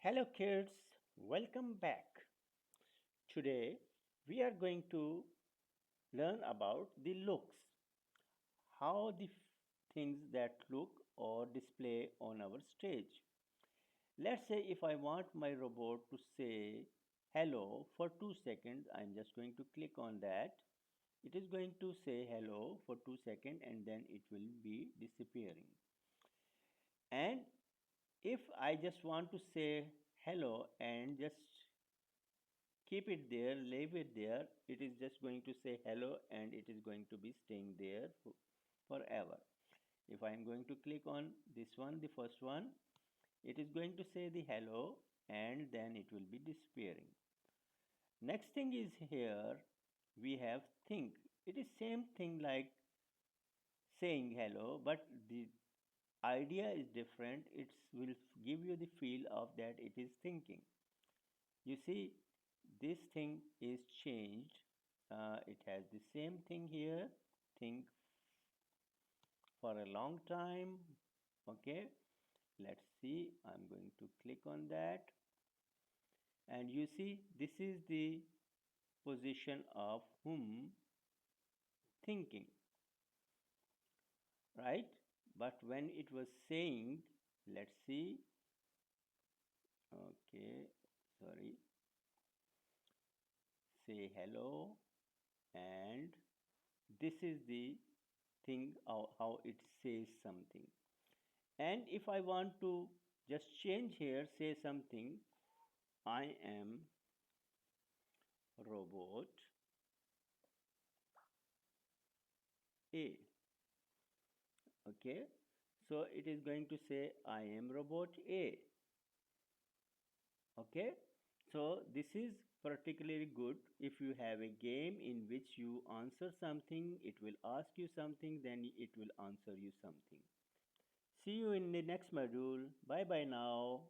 Hello kids, welcome back. Today we are going to learn about the looks, how the things that look or display on our stage. Let's say if I want my robot to say hello for 2 seconds, I'm just going to click on that. It is going to say hello for 2 seconds and then it will be disappearing. And if I just want to say hello and just keep it there, leave it there, it is just going to say hello and it is going to be staying there forever. If I am going to click on this one, the first one, it is going to say the hello and then it will be disappearing. Next thing is here we have think. It is same thing like saying hello, but the idea is different. It will give you the feel of that it is thinking. You see, this thing is changed. It has the same thing here. Think for a long time. Okay, let's see. I'm going to click on that. And you see, this is the position of whom thinking, right? But when it was saying, let's see. Okay, sorry. Say hello, and this is the thing how it says something. And if I want to just change here, say something, I am robot A. Okay, so it is going to say I am robot A. Okay, so this is particularly good if you have a game in which you answer something, it will ask you something, then it will answer you something. See you in the next module. Bye bye now.